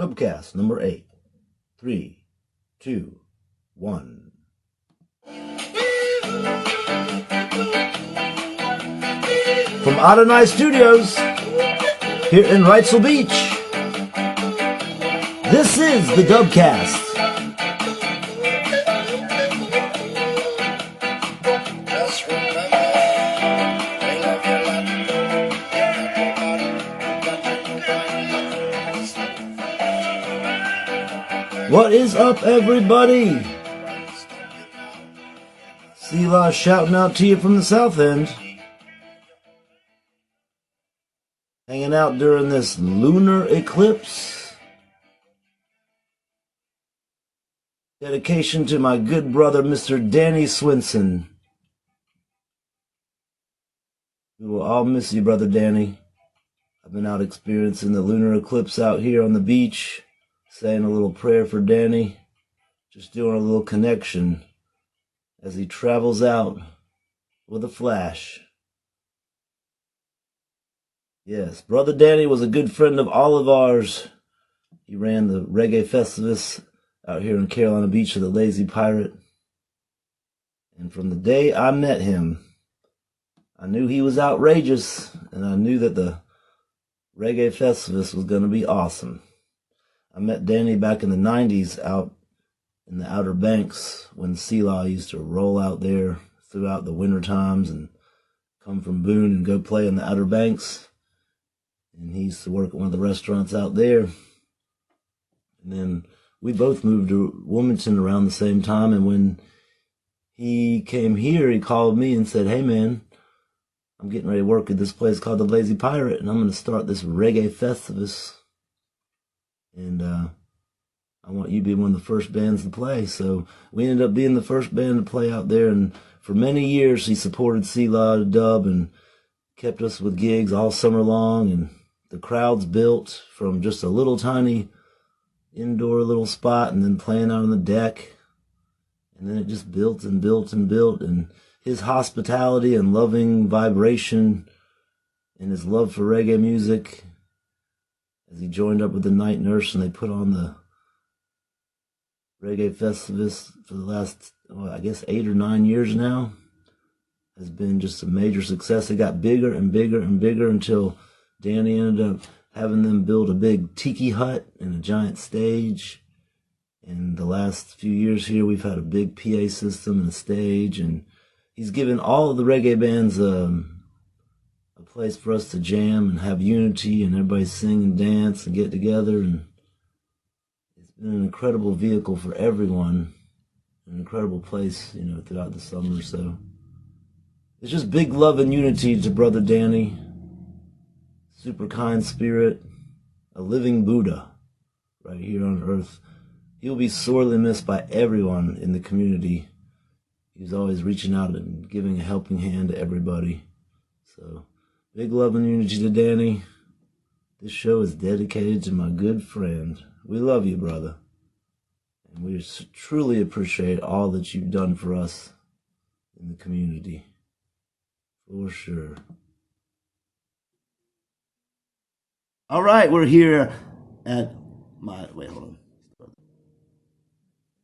Dubbcast number 8. 3, 2, 1. From Adonai Studios, here in Wrightsville Beach, this is the Dubbcast. What is up, everybody? Selah shouting out to you from the south end. Hanging out during this lunar eclipse. Dedication to my good brother, Mr. Danny Swinson. We will all miss you, brother Danny. I've been out experiencing the lunar eclipse out here on the beach, saying a little prayer for Danny, just doing a little connection as he travels out with a flash. Yes, Brother Danny was a good friend of all of ours. He ran the reggae festivus out here in Carolina Beach of the Lazy Pirate. And from the day I met him, I knew he was outrageous, and I knew that the reggae festivus was going to be awesome. I met Danny back in the 90s out in the Outer Banks when Selah used to roll out there throughout the winter times and come from Boone and go play in the Outer Banks. And he used to work at one of the restaurants out there. And then we both moved to Wilmington around the same time. And when he came here, he called me and said, "Hey, man, I'm getting ready to work at this place called the Lazy Pirate, and I'm going to start this reggae festivus. And I want you to be one of the first bands to play." So we ended up being the first band to play out there. And for many years, he supported Selah Dubb and kept us with gigs all summer long. And the crowds built from just a little tiny indoor little spot and then playing out on the deck. And then it just built and built and built. And his hospitality and loving vibration and his love for reggae music, as he joined up with the Night Nurse and they put on the Reggae Festivus for the last, I guess, 8 or 9 years now, has been just a major success. It got bigger and bigger and bigger until Danny ended up having them build a big tiki hut and a giant stage. And the last few years here, we've had a big PA system and a stage, and he's given all of the reggae bands a place for us to jam and have unity and everybody sing and dance and get together. And it's been an incredible vehicle for everyone, an incredible place, throughout the summer. So it's just big love and unity to Brother Danny. Super kind spirit, a living Buddha right here on earth. He'll be sorely missed by everyone in the community. He's always reaching out and giving a helping hand to everybody. So big love and unity to Danny. This show is dedicated to my good friend. We love you, brother. And we truly appreciate all that you've done for us in the community. For sure. All right, we're here at wait, hold on.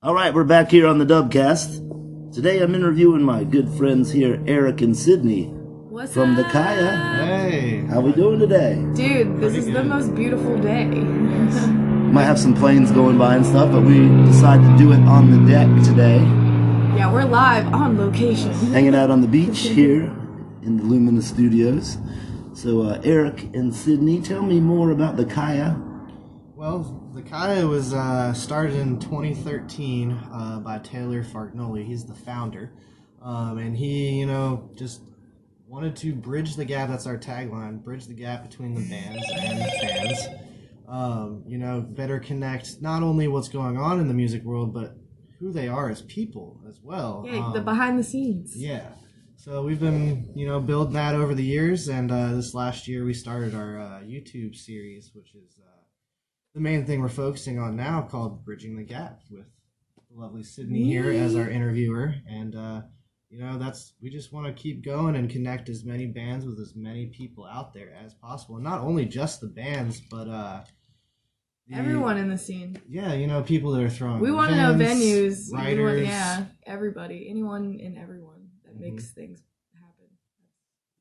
All right, we're back here on the Dubbcast. Today I'm interviewing my good friends here, Eric and Sydney. What's from up? the Kaya. Hey. How we doing today? Dude, this is the most beautiful day. Might have some planes going by and stuff, but we decided to do it on the deck today. Yeah, we're live on location. Hanging out on the beach here in the Lumina Studios. So Eric and Sydney, tell me more about the Kaya. Well, the Kaya was started in 2013 by Taylor Fargnoli. He's the founder. And he, just wanted to bridge the gap. That's our tagline, bridge the gap between the bands and the fans. Better connect not only what's going on in the music world, but who they are as people as well. Yeah, the behind the scenes. Yeah. So we've been, building that over the years, and this last year we started our YouTube series, which is the main thing we're focusing on now, called Bridging the Gap, with the lovely Sydney here as our interviewer. And, we just want to keep going and connect as many bands with as many people out there as possible. And not only just the bands, but Everyone in the scene. Yeah, you know, people that are throwing. We want to know events, venues. writers. Everybody, anyone and everyone that makes things happen.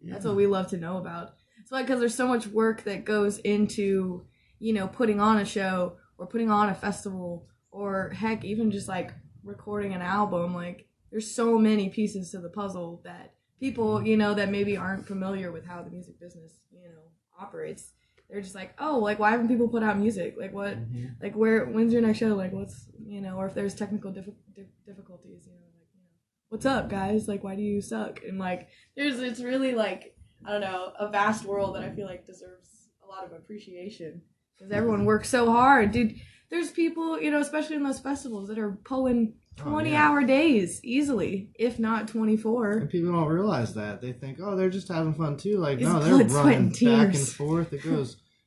Yeah. That's what we love to know about. It's like because there's so much work that goes into, you know, putting on a show or putting on a festival or heck, even just like recording an album. Like there's so many pieces to the puzzle that people, you know, that maybe aren't familiar with how the music business, you know, operates. They're just like, oh, like why haven't people put out music? Like what? Like when's your next show? Like what's, you know, or if there's technical difficulties, you know, like, you know, what's up, guys? Like why do you suck? And like it's really like, I don't know, a vast world that I feel like deserves a lot of appreciation because everyone works so hard, dude. There's people, you know, especially in those festivals that are pulling 20-hour days easily, if not 24. And people don't realize that. They think, oh, they're just having fun too. Like, It's no, blood, they're sweat, running and back and tears. forth. It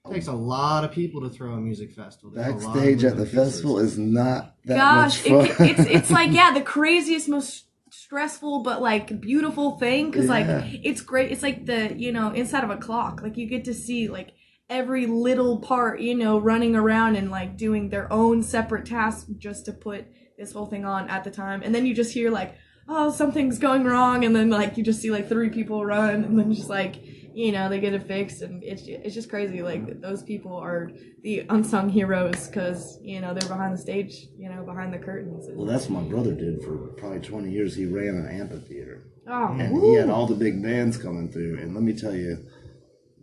takes a lot of people to throw a music festival. There's a lot of Backstage at the moving pieces. festival is not that Gosh, much fun. it's like, yeah, the craziest, most stressful but like beautiful thing because like it's great. It's like the, you know, inside of a clock, like you get to see like every little part, you know, running around and like doing their own separate tasks just to put this whole thing on at the time. And then you just hear like, oh, something's going wrong, and then like you just see like 3 people run, and then just like, you know, they get it fixed, and it's just crazy. Like those people are the unsung heroes because, you know, they're behind the stage, you know, behind the curtains. Well, that's what my brother did for probably 20 years. He ran an amphitheater. Oh, And he had all the big bands coming through. And let me tell you,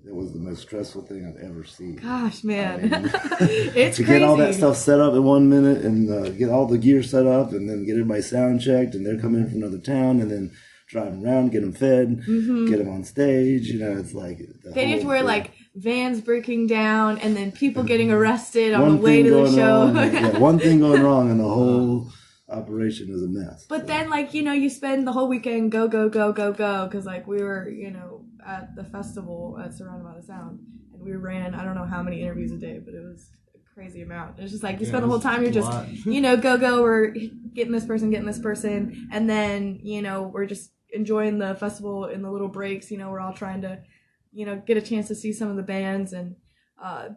it was the most stressful thing I've ever seen. gosh, man, I mean, it's to crazy. get all that stuff set up in 1 minute and get all the gear set up and then get everybody sound checked, and they're coming in from another town, and then drive them around, get them fed, get them on stage. You know, it's like Then you have to wear thing. like vans breaking down, and then people getting arrested on One the way thing to the going show. wrong, yeah, one thing going wrong, and the whole operation is a mess. But then, like, you know, you spend the whole weekend go, because, like, we were, you know, at the festival at Surrounded by the Sound, and we ran, I don't know how many interviews a day, but it was a crazy amount. It's just like, you spend the whole time, you're just, you know, we're getting this person, and then, you know, we're just enjoying the festival in the little breaks, you know, we're all trying to, you know, get a chance to see some of the bands, and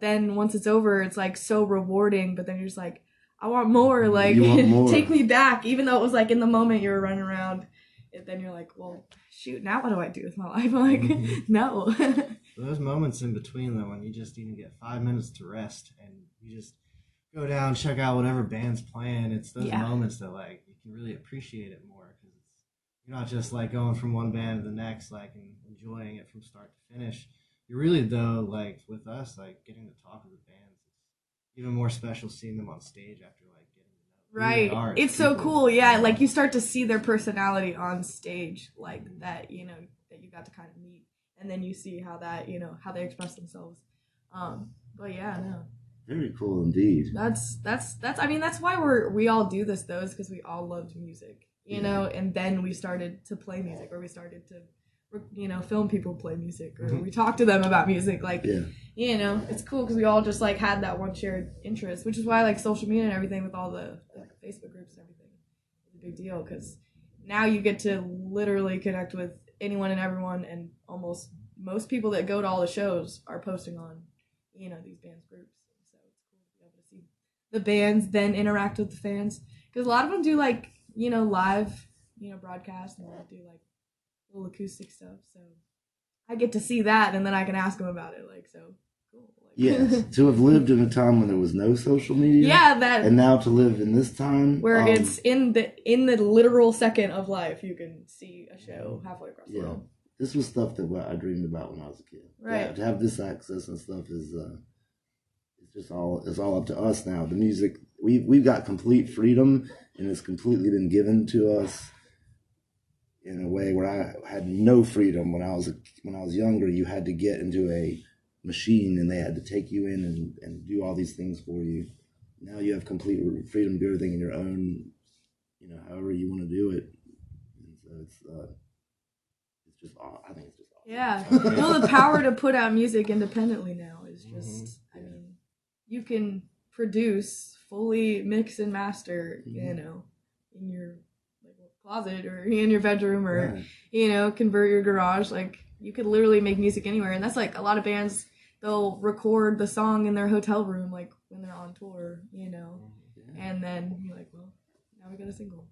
then once it's over, it's, like, so rewarding, but then you're just like, I want more, like, You want more. take me back, even though it was, like, in the moment you were running around, and then you're like, well, shoot, now what do I do with my life? I'm like, no. Those moments in between, though, when you just even get 5 minutes to rest and you just go down, check out whatever band's playing, it's those moments that, like, you can really appreciate it more, because you're not just, like, going from one band to the next, like, and enjoying it from start to finish. You're really, though, like, with us, like, getting to talk with the bands, it's even more special seeing them on stage after, like, getting to know who Right. they are. It's so cool, yeah. Like, you start to see their personality on stage, like, that, you know, that you got to kind of meet. And then you see how that, you know, how they express themselves. But yeah, no. Very cool indeed. That's I mean, that's why we all do this, though, is because we all loved music, you know, and then we started to play music, or we started to, you know, film people play music, or we talk to them about music, like, you know, it's cool because we all just, like, had that one shared interest, which is why, like, social media and everything with all the Facebook groups and everything is a big deal, because now you get to literally connect with anyone and everyone, and almost most people that go to all the shows are posting on, you know, these bands groups, so it's cool to be able to see the bands then interact with the fans, because a lot of them do, like, you know, live, you know, broadcasts, and they'll do, like, little acoustic stuff, so I get to see that, and then I can ask them about it, like, so cool. Like, Yes, to have lived in a time when there was no social media, that, and now to live in this time where it's in the literal second of life, you can see a show halfway across the world. This was stuff that I dreamed about when I was a kid. Right. To have this access and stuff is it's all up to us now. The music, we've got complete freedom, and it's completely been given to us in a way where I had no freedom when I was younger. You had to get into a machine, and they had to take you in and do all these things for you. Now you have complete freedom to do everything in your own, you know, however you want to do it. And so it's just, I think it's just awesome. Yeah. Well, the power to put out music independently now is just, I mean, you can produce, fully mix and master, you know, in your closet or in your bedroom, or, you know, convert your garage. Like, you could literally make music anywhere. And that's, like, a lot of bands they'll record the song in their hotel room, like when they're on tour, you know, and then you're like, well, now we got a single.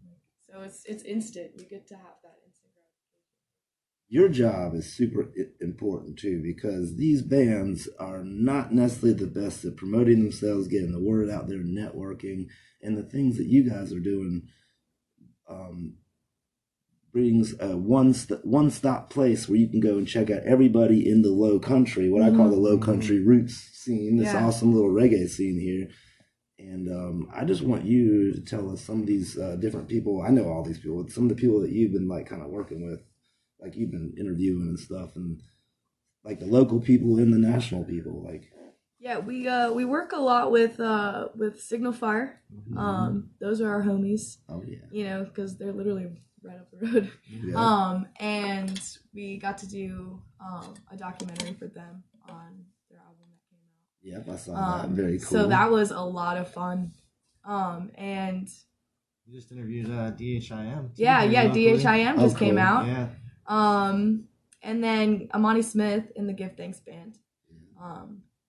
So it's instant. You get to have that instant gratification. Your job is super important too, because these bands are not necessarily the best at promoting themselves, getting the word out there, networking, and the things that you guys are doing brings a one-stop place where you can go and check out everybody in the Low Country, what I call the Low Country roots scene, this awesome little reggae scene here. And I just want you to tell us some of these different people. I know all these people, some of the people that you've been like kind of working with, like you've been interviewing and stuff, and like the local people and the national people. Like, yeah, we work a lot with Signal Fire. Those are our homies. Oh yeah, you know, because they're literally right up the road. Yeah. And we got to do a documentary for them on their album that came out. Yep, I saw that. Very cool. So that was a lot of fun. And you just interviewed DHIM. Yeah, DHIM just came out. Yeah. And then Amani Smith in the Give Thanks Band.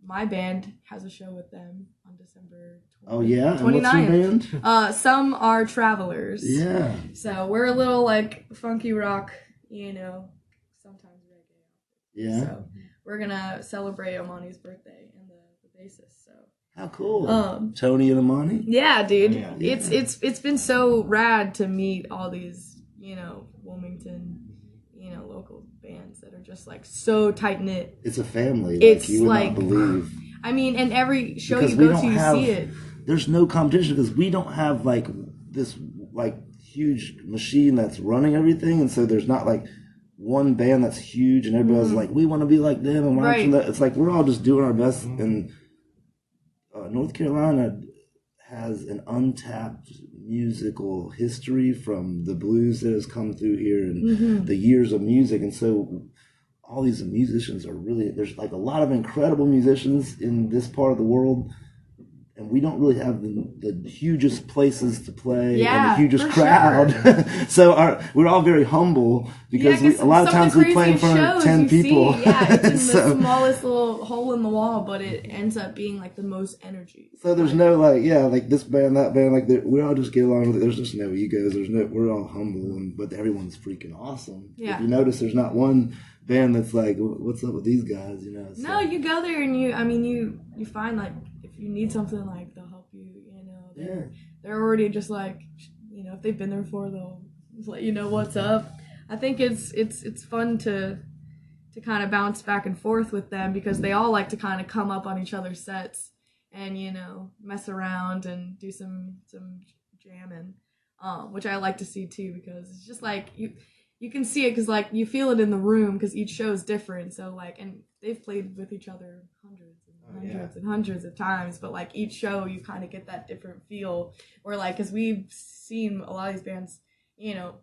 My band has a show with them on December 29th. Oh yeah, and what's your band? Some are Travelers. Yeah. So we're a little like funky rock, you know, sometimes reggae. Yeah. So we're gonna celebrate Amani's birthday and the bassist. So how cool. Tony and Amani. Yeah, dude. Yeah. It's been so rad to meet all these, you know, Wilmington, you know, local bands that are just like so tight knit. It's a family. It's you would like, not believe. I mean, and every show Because you we go don't to, you have, see it. There's no competition because we don't have like this like huge machine that's running everything, and so there's not like one band that's huge and everybody's like, we want to be like them and watching that. It's like we're all just doing our best. And North Carolina has an untapped musical history from the blues that has come through here and the years of music, and so all these musicians are really, there's like a lot of incredible musicians in this part of the world, and we don't really have the hugest places to play and the hugest crowd. Sure. So we're all very humble because a lot of times we play in front of 10 people. Yeah, it's in the smallest little hole in the wall, but it ends up being like the most energy. So there's no like this band, that band, like we all just get along with it. There's just no egos. We're all humble, but everyone's freaking awesome. Yeah. If you notice, there's not one band that's like, what's up with these guys, you know? So. No, you go there and you find like if you need something, like they'll help you, you know. They're already just like, you know, if they've been there before, they'll just let you know what's up. I think it's fun to kind of bounce back and forth with them because they all like to kind of come up on each other's sets and, you know, mess around and do some jamming, which I like to see too, because it's just like you can see it because like you feel it in the room because each show is different. So like, and they've played with each other hundreds of times, but like each show you kind of get that different feel. Or like, because we've seen a lot of these bands, you know,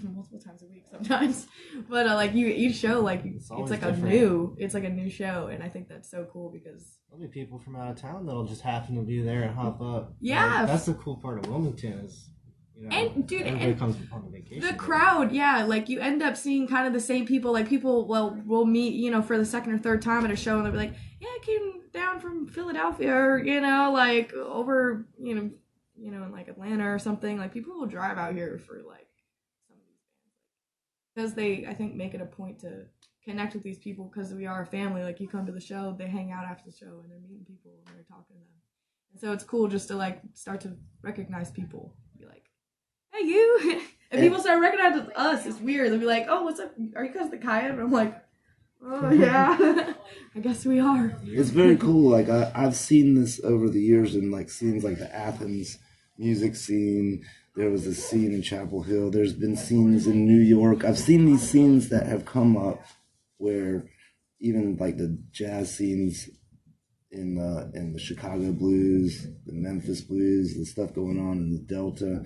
multiple times a week sometimes, but like each show, like it's like different. a new show, and I think that's so cool because there'll be people from out of town that'll just happen to be there and hop up. Yeah, that's the cool part of Wilmington is. You know, and dude, everybody comes on vacation. The crowd, like you end up seeing kind of the same people. Like people, will meet, you know, for the second or third time at a show, and they'll be like, "Yeah, I came down from Philadelphia, or you know, like over, you know, in like Atlanta or something." Like people will drive out here for like some of these bands, because I think, make it a point to connect with these people because we are a family. Like you come to the show, they hang out after the show, and they're meeting people and they're talking to them, and so it's cool just to like start to recognize people, be like, "Hey, you!" And people start recognizing us. It's weird. They'll be like, "Oh, what's up? Are you guys the Kaya?" And I'm like, "Oh, yeah. I guess we are." It's very cool. Like, I've seen this over the years in, like, scenes like the Athens music scene. There was a scene in Chapel Hill. There's been scenes in New York. I've seen these scenes that have come up where even, like, the jazz scenes in the Chicago blues, the Memphis blues, the stuff going on in the Delta.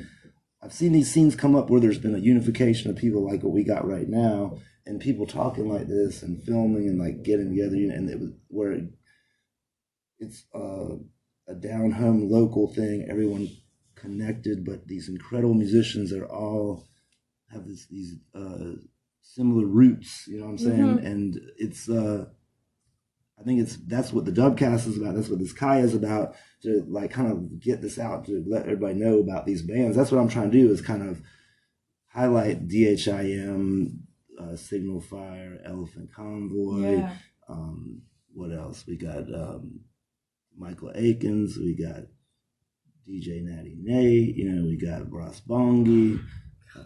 I've seen these scenes come up where there's been a unification of people like what we got right now, and people talking like this and filming and like getting together, you know, and it was where it's a down home local thing, everyone connected, but these incredible musicians that are all have these similar roots, you know what I'm saying? And it's I think that's what the Dubbcast is about. That's what this Kai is about, to like kind of get this out, to let everybody know about these bands. That's what I'm trying to do, is kind of highlight DHIM, Signal Fire, Elephant Convoy. Yeah. What else? We got Michael Akins. We got DJ Natty Nate. We got Ross Bongi.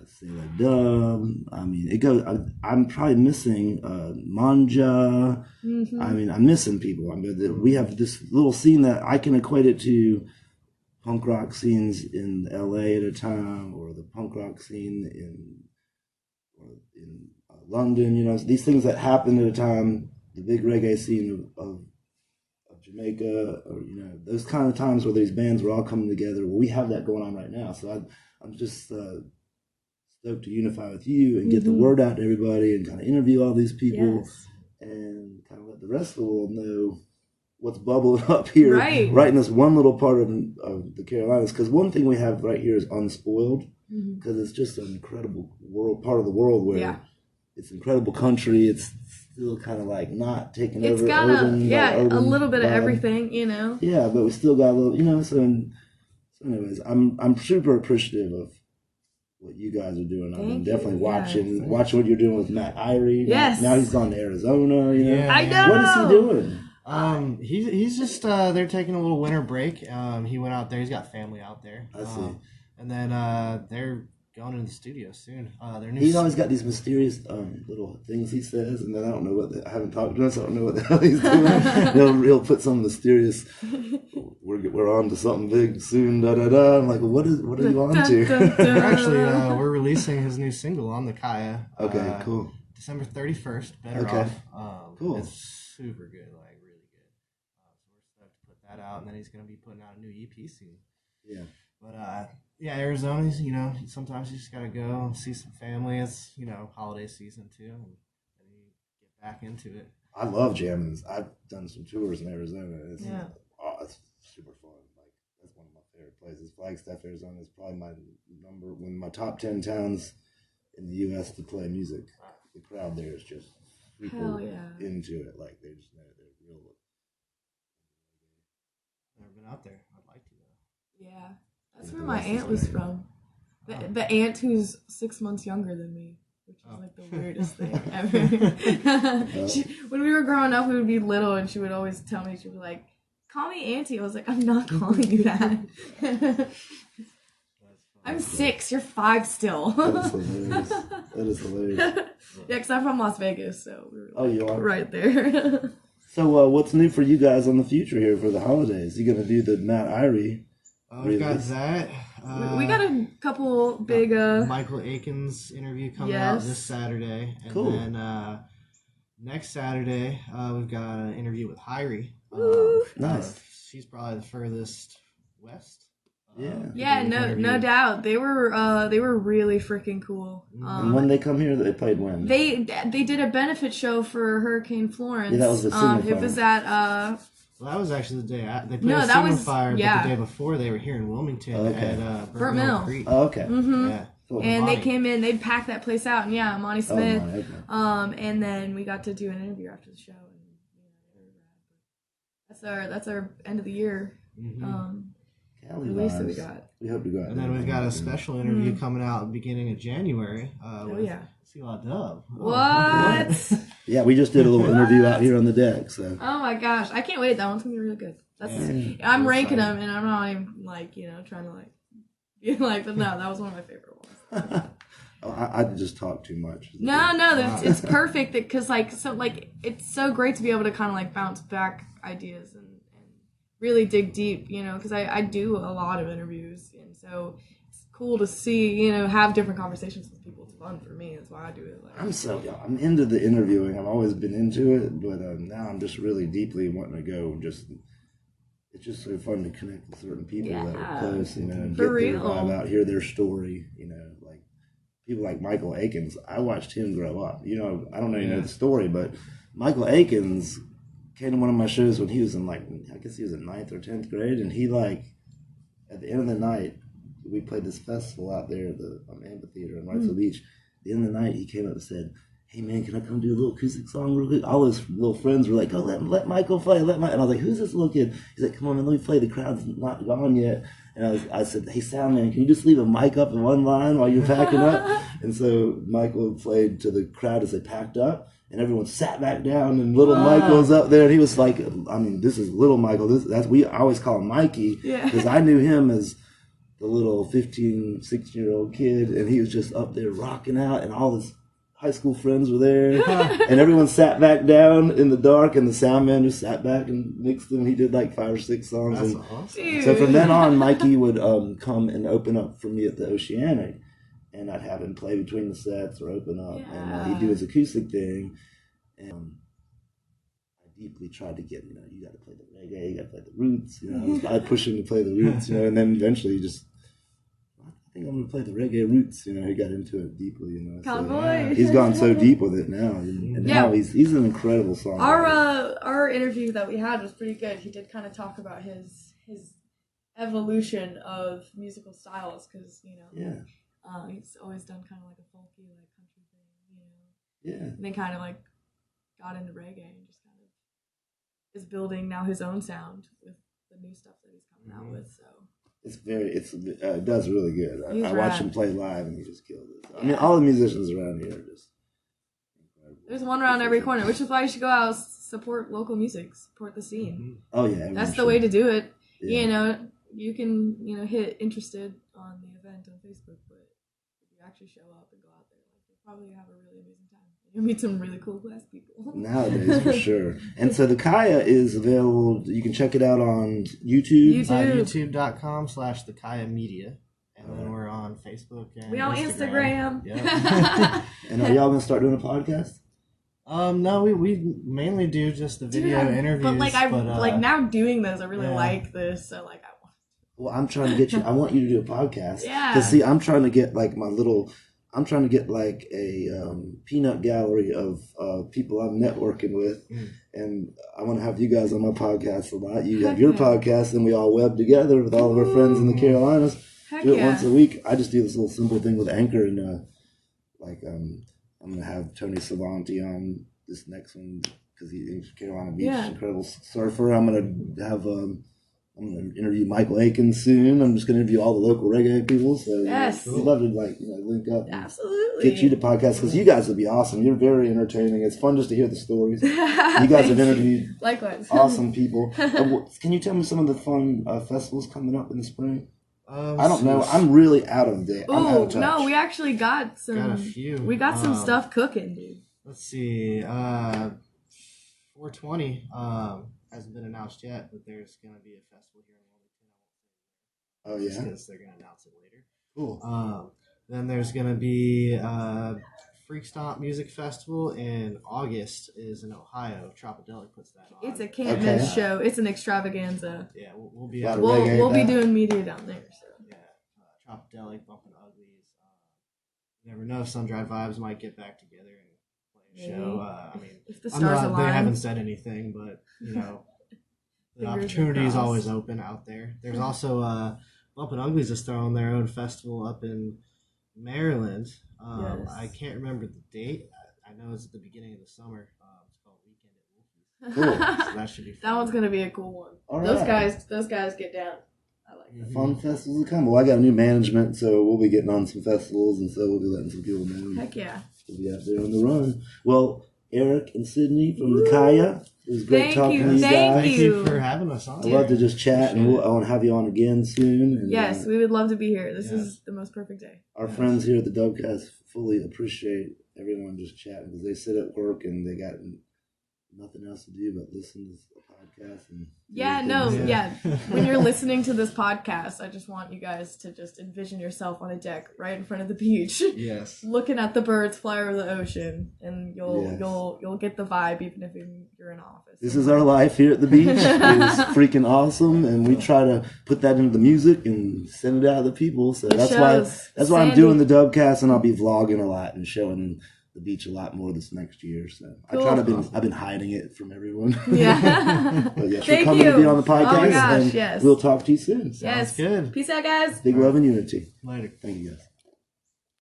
Selah Dubb. I mean, it goes. I'm probably missing Manja. Mm-hmm. I mean, I'm missing people. We have this little scene that I can equate it to punk rock scenes in LA at a time, or the punk rock scene in London. These things that happened at a time. The big reggae scene of Jamaica, or those kind of times where these bands were all coming together. Well, we have that going on right now. So I'm just stoked to unify with you and get the word out to everybody, and kind of interview all these people, and kind of let the rest of the world know what's bubbling up here, right in this one little part of the Carolinas. Because one thing we have right here is unspoiled, because it's just an incredible part of the world where it's incredible country. It's still kind of like not taking over. It's got a little bit of everything, Yeah, but we still got a little, So anyways, I'm super appreciative of what you guys are doing. I've been definitely watching what you're doing with Matt Irie. Yes. Now he's gone to Arizona. Yeah, I know. What is he doing? He's just they're taking a little winter break. He went out there. He's got family out there. I see. And then they're going into the studio soon. He's always got these mysterious little things he says, and then I don't know I haven't talked to him, so I don't know what the hell he's doing. he'll put some mysterious. We're on to something big soon. Da da da. I'm like, what are you on to? Actually, we're releasing his new single on the Kaya. Okay, cool. December 31st. Better Off. Cool. It's super good, like really good. So we're stoked to put that out, and then he's gonna be putting out a new EP soon. Yeah. But Arizona's, sometimes you just gotta go see some family. It's holiday season too, and you get back into it. I love jamming. I've done some tours in Arizona. It's super fun. Like, that's one of my favorite places. Flagstaff, Arizona is probably my top 10 towns in the U.S. to play music. The crowd there is just super into it. Like, they're real. Never been out there. I'd like to though. Yeah. That's where my aunt was from. The aunt who's 6 months younger than me, which is like the weirdest thing ever. When we were growing up, we would be little, and she would always tell me, she'd be like, "Call me auntie." I was like, "I'm not calling you that." I'm 6. You're 5 still. That is hilarious. Yeah, because I'm from Las Vegas, so we were you are? Right there. So what's new for you guys on the future here for the holidays? You going to do the Matt Irie? We've got that. We got a couple big... Michael Akins interview coming out this Saturday. And then next Saturday, we've got an interview with Hyrie. Nice. She's probably the furthest west. No doubt. They were really freaking cool. And when they come here, they played when? They did a benefit show for Hurricane Florence. Yeah, that was the Signal Fire. It was at... Well, that was actually the day they played Signal Fire, but the day before they were here in Wilmington at Burnt Mill Creek. Oh, okay. Mm-hmm. Yeah. Cool. And they came in, they'd packed that place out, and Monty Smith. And then we got to do an interview after the show. And that's our end of the year release that we got. We hope to go out. And then we've got a special interview coming out at the beginning of January with Selah Dubb. What? Yeah, we just did a little interview out here on the deck. So. Oh my gosh, I can't wait. That one's gonna be really good. I'm ranking them, and I'm not even trying to be but no, that was one of my favorite ones. I just talk too much. No, it's perfect because it's so great to be able to kind of bounce back ideas and really dig deep, because I do a lot of interviews, and so it's cool to see, have different conversations with people. It's fun for me. That's why I do it. I'm into the interviewing. I've always been into it, but now I'm just really deeply wanting to go. It's just so fun to connect with certain people that are close, and get their vibe out, hear their story, like people like Michael Akins. I watched him grow up. I don't know you know the story, but Michael Akins came to one of my shows when he was in I guess he was in 9th or 10th grade, and he at the end of the night, we played this festival out there at the amphitheater in Wrightsville Beach. At the end of the night, he came up and said, hey man, can I come do a little acoustic song real quick? All his little friends were like, oh, let Michael play, and I was like, who's this little kid? He's like, come on, man, let me play. The crowd's not gone yet. And I said, hey, sound man, can you just leave a mic up in one line while you're packing up? And so Michael played to the crowd as they packed up, and everyone sat back down, and little Michael was up there, and he was like, I mean, this is little Michael. I always call him Mikey, because I knew him as the little 15, 16-year-old kid, and he was just up there rocking out, and all his high school friends were there, and everyone sat back down in the dark, and the sound man just sat back and mixed them. He did like 5 or 6 songs. That's and awesome. so from then on, Mikey would come and open up for me at the Oceanic, and I'd have him play between the sets or open up, and he'd do his acoustic thing. And I deeply tried to get, you got to play the reggae, you got to play the roots. I'd push him to play the roots, and then eventually he just, I think I'm going to play the reggae roots. He got into it deeply, Cowboy. So he's gone so deep with it now. And now he's an incredible songwriter. Our interview that we had was pretty good. He did kind of talk about his evolution of musical styles, because, he's always done kind of like a folky, like country thing, Yeah. And then kind of like got into reggae and just kind of is building now his own sound with the new stuff that he's coming out with, so. It does really good. I watch him play live, and he just kills it. I mean, Yeah. all the musicians around here are just incredible. There's one around every corner, which is why you should go out, support local music, support the scene. Oh yeah, That's the way to do it. Yeah. You can hit interested on the event on Facebook, but if you actually show up and go out there, you'll probably have a really amazing time. You'll meet some really cool glass people. Nowadays, for sure. And so the Kaya is available. You can check it out on YouTube. YouTube.com/the Kaya Media. And then we're on Facebook and We on Instagram. Yep. And are y'all gonna start doing a podcast? No, we mainly do just the video interviews. But like now doing this, I really like this. So like I want. Well, I'm trying to get you. I want you to do a podcast. Yeah. Because see, I'm trying to get like I'm trying to get like a peanut gallery of people I'm networking with, and I want to have you guys on my podcast a lot. You have your podcast, and we all web together with all of our friends in the Carolinas. Do it once a week. I just do this little simple thing with Anchor, and I'm gonna have Tony Savanti on this next one because he's Carolina Beach, incredible surfer. I'm gonna interview Michael Aiken soon. I'm just gonna interview all the local reggae people. So yes, we'd love to link up. Absolutely. Get you to podcast because you guys would be awesome. You're very entertaining. It's fun just to hear the stories. You guys have interviewed awesome people. Can you tell me some of the fun festivals coming up in the spring? I don't know. I'm really out of date. I'm out of touch. No, we actually got some. Got a few. We got some stuff cooking, dude. Let's see. 420 hasn't been announced yet, but there's going to be a festival here in Wilmington. Oh yeah. Because they're going to announce it later. Cool. Then there's going to be Freak Stomp Music Festival in August is in Ohio. Tropodelic puts that on. It's a can't miss show. It's an extravaganza. Yeah, we'll be we'll be doing media down there. So. Yeah, Tropodelic, Bumpin' Uglies. You never know if Sun-Dry Vibes might get back together and play a show. I mean, if the stars align. They haven't said anything, but the opportunity is always open out there. There's also Bumpin' Uglies is throwing their own festival up in Maryland. I can't remember the date. I know it's at the beginning of the summer. It's called Weekend at Wolfie's. Cool. So that should be fun. That one's gonna be a cool one. All those right. guys get down. I like it. Fun festivals to come. Well, I got a new management, so we'll be getting on some festivals, and so we'll be letting some people know. Heck yeah. We'll be out there on the run. Well, Eric and Sydney from the Kaya, it was great talking to you guys. Thank you for having us on. I'd love to just chat, and I want to have you on again soon. And, yes, we would love to be here. This is the most perfect day. Our friends here at the Dubbcast fully appreciate everyone just chatting because they sit at work and they got nothing else to do but listen to the podcast. And when you're listening to this podcast, I just want you guys to just envision yourself on a deck right in front of the beach. Yes. Looking at the birds fly over the ocean, and you'll get the vibe even if you're in office. This is our life here at the beach. It's freaking awesome, and we try to put that into the music and send it out to the people. So that's why I'm doing the Dubbcast, and I'll be vlogging a lot and showing the beach a lot more this next year. So I've been hiding it from everyone. Yeah. But yes, for coming to be on the podcast. Oh my gosh, and yes. We'll talk to you soon. Yes. Sounds good. Peace out, guys. Big love and unity. Later. Thank you guys.